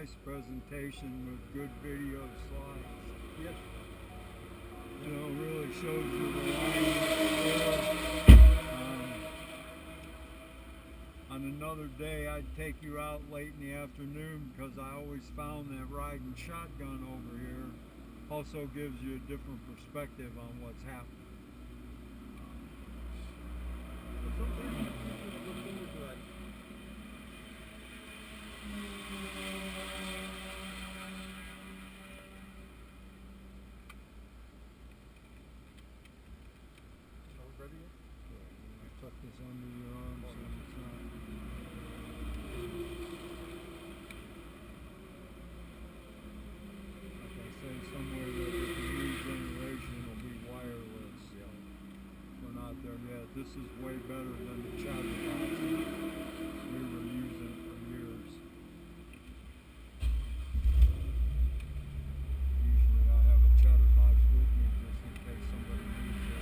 nice presentation with good video slides. Yes. You know, really shows you the line. On another day, I'd take you out late in the afternoon because I always found that riding shotgun over here also gives you a different perspective on what's happening. Tuck this under your arm so it's not. Like I say, somewhere that the new generation will be wireless. Yeah. We're not there yet. This is way better than the chatterbox we were using for years. Usually I have a chatterbox with me just in case somebody needs it.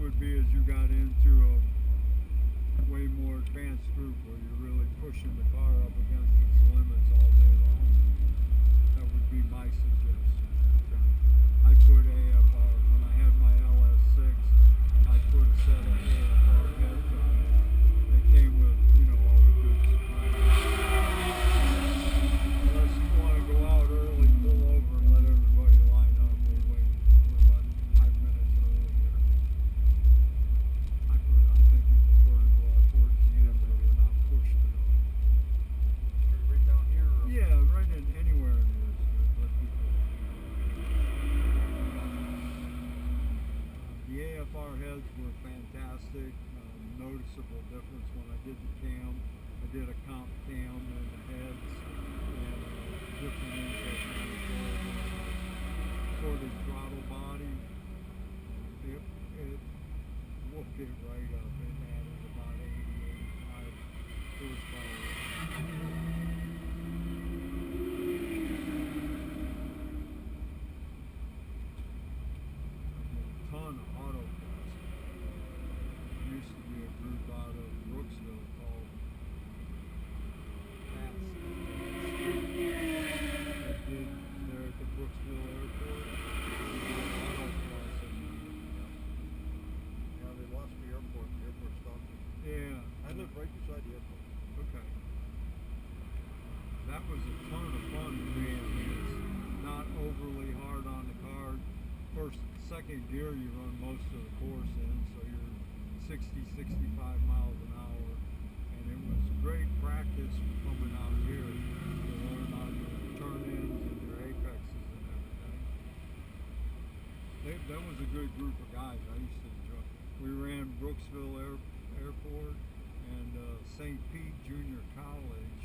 Would be as you got into a way more advanced group where you're really pushing the car up against its limits all day long. That would be my suggestion. I put AFR, when I had my LS6, I put a set of AFR heads on it. They came with, you know, all the good supplies. Unless you want to go out early, pull over and let everybody line up. We're waiting about 5 minutes early here. I think you prefer to go out towards the end where you're not pushed at all. Right down here? Or? Yeah, right in anywhere in here is good. Let people. The AFR heads were fantastic. Noticeable difference when I did the cam. I did a comp cam and the heads and different intake manifold. Sort of throttle body. It whooped it right up. It added about 80, 85 horsepower. A ton of autocross. There used to be a group out of Brooksville called Fast. That did there at the Brooksville airport. Yeah. I live right beside the airport. Okay. That was a ton of fun to me. I mean, it's not overly hard on the car. Second gear you run most of the course in, so you're 60, 65 miles an hour. And it was great practice coming out here to learn how your turn-ins and your apexes and everything. That was a good group of guys. I used to enjoy it. We ran Brooksville Airport and St. Pete Junior College,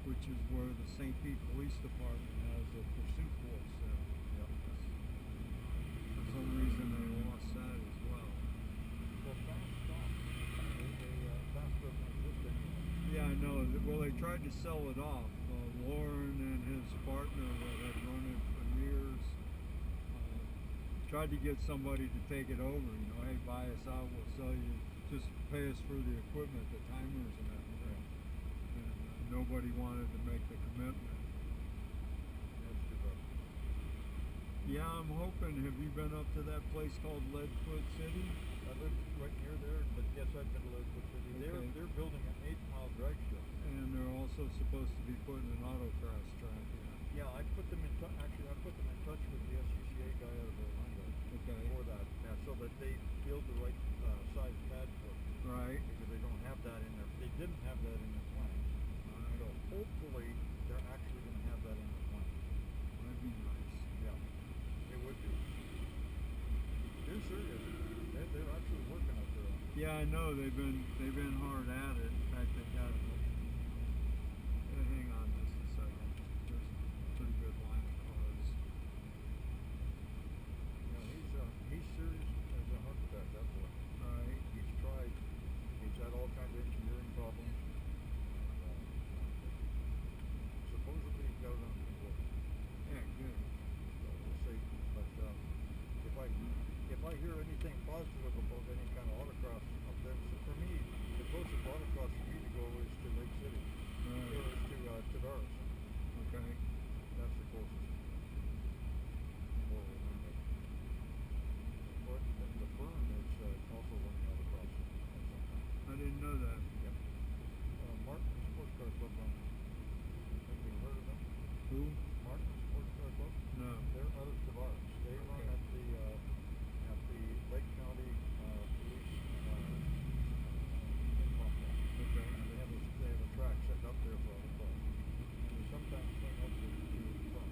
which is where the St. Pete Police Department has a pursuit course there. For some reason they lost that as well. Well, Fast stopped. Fast doesn't exist anymore. Yeah, I know. Well, they tried to sell it off. Warren and his partner that had run it for years tried to get somebody to take it over. You know, hey, buy us out, we'll sell you. Just pay us for the equipment, the timers and everything. And nobody wanted to make the commitment. Yeah, I'm hoping. Have you been up to that place called Leadfoot City? I live right near there, but yes, I've been to Leadfoot City. Okay. They're building an 8-mile drag strip. And they're also supposed to be putting an autocross track in. Yeah, I put them in touch. Actually, I put them in touch with the SCCA guy out of Orlando. Okay. For that, so that they build the right size pad for it. Right. Because they don't have that in their. They didn't have that in their plans. So hopefully they're actually going to have that in their plans. That'd be nice. Yeah, it would be. They're serious. They're actually working out there. Yeah, I know they've been hard at it. In fact, they got. Hang on just a second. There's a pretty good line of cars. He's serious as a architect. That's what. Right. He's tried. He's had all kinds of engineering problems. Supposedly he's got it under control. Yeah, good. So we'll see. But if I hear anything positive about any kind of autocross up there, so for me, the closest autocross for me to go is to Lake City. Right. Or is to Tavares. Okay. That's the closest. Or Orlando. But the firm is also running autocross at some time. I didn't know that. Yep. Martin Sports Car Club on. Have you heard of them? Who? Martin Sports Car Club? No. They're out of Tavares. They run at the Lake County Police complex. Okay. And they have a track set up there for all the cars. And they sometimes bring up to the front.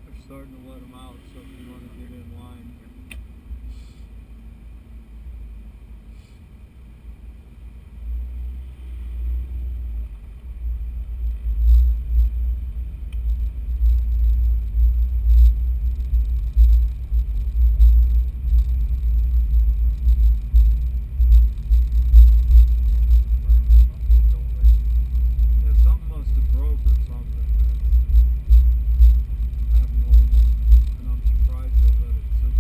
They're starting to let them out, so if you want to get in line. Yeah, something must have broke or something. That's abnormal, and I'm surprised they let it sit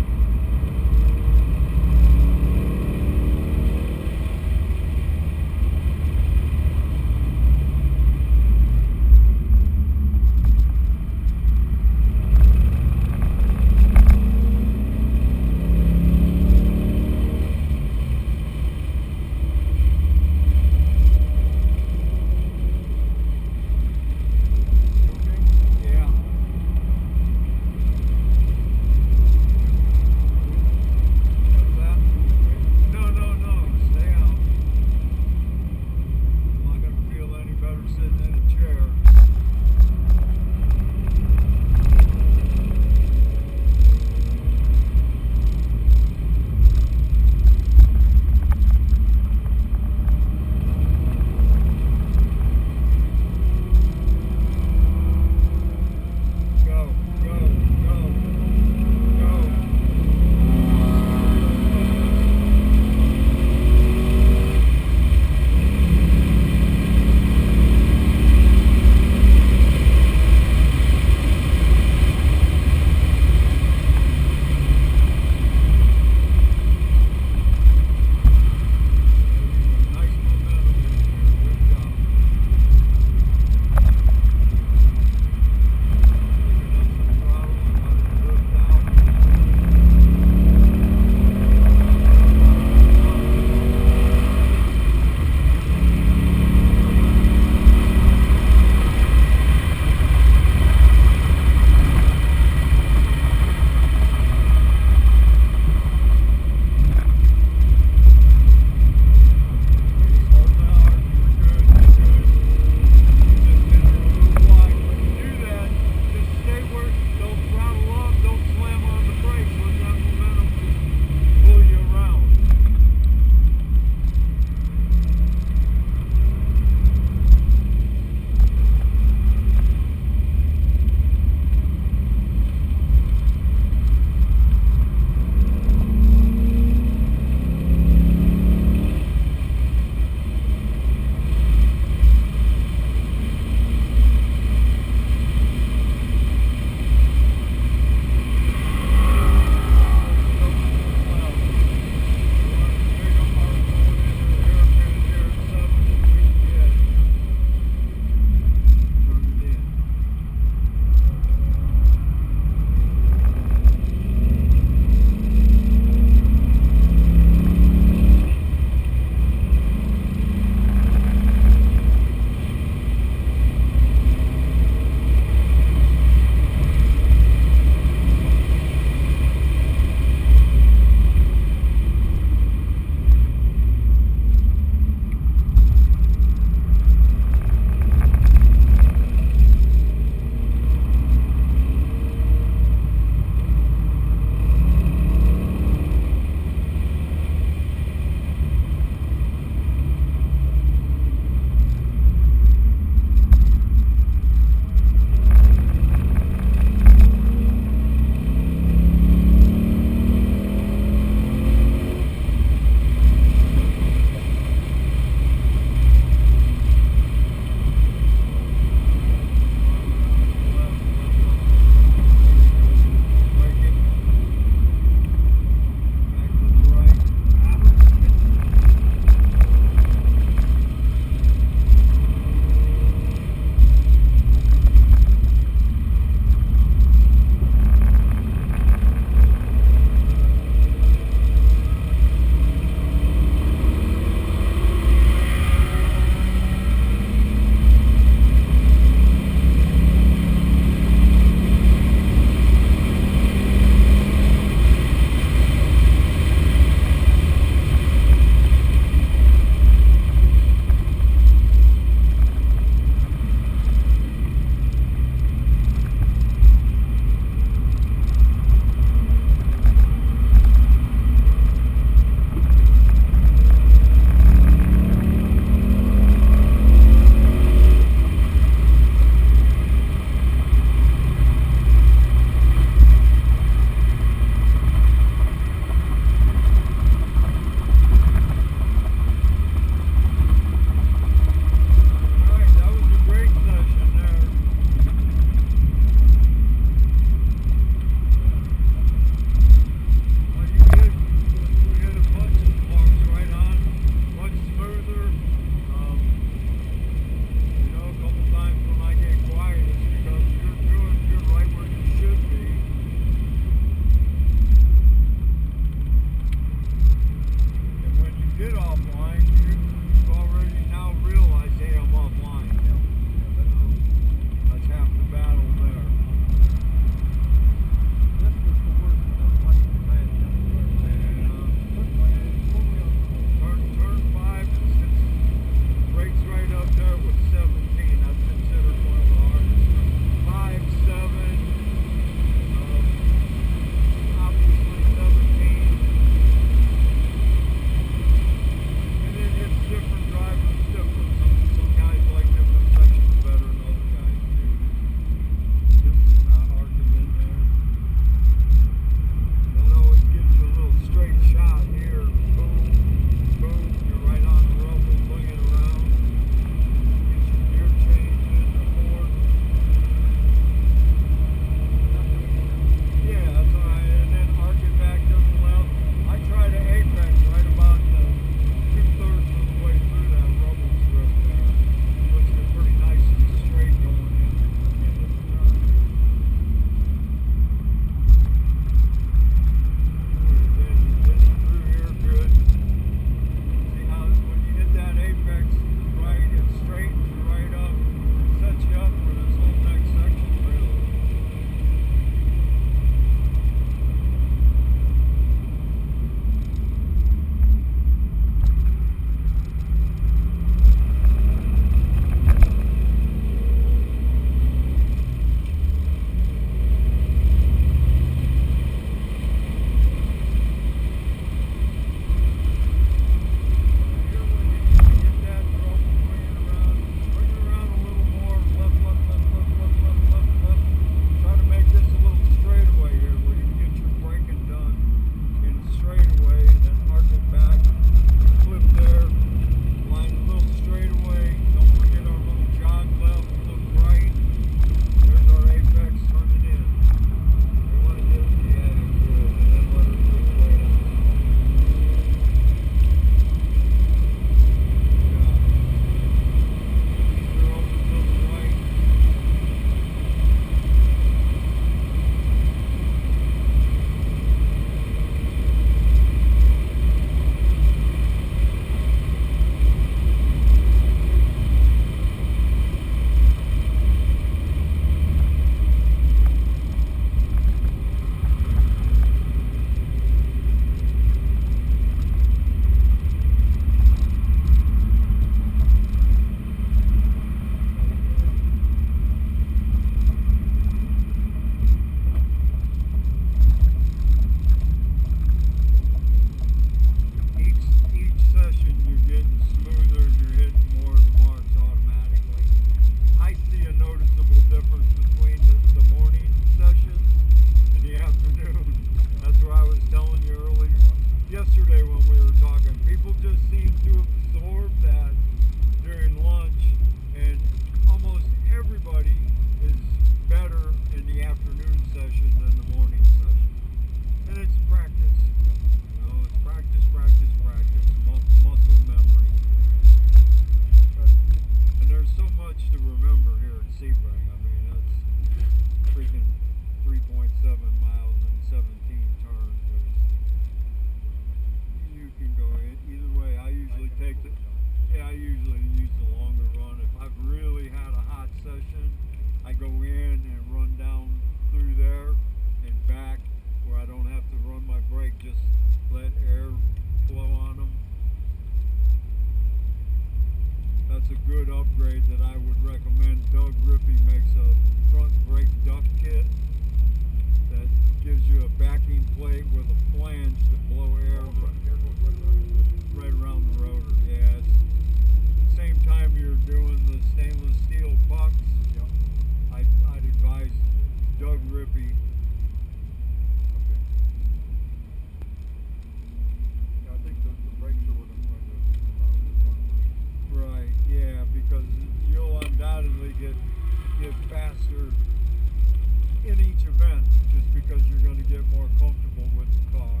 because you're going to get more comfortable with the car.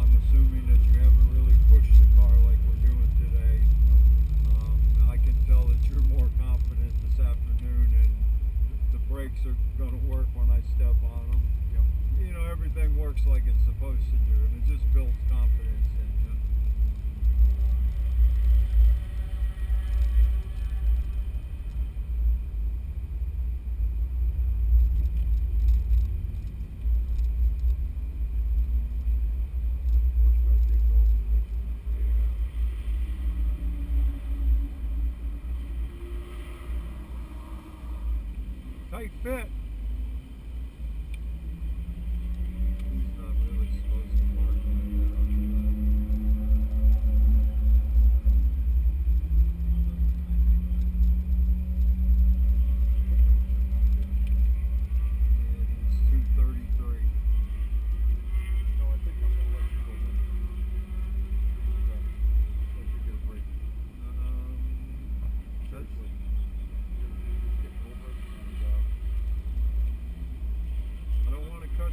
I'm assuming that you haven't really pushed the car like we're doing today. I can tell that you're more confident this afternoon, and the brakes are going to work when I step on them. You know, everything works like it's supposed to do, and it just builds confidence in you. Tight fit.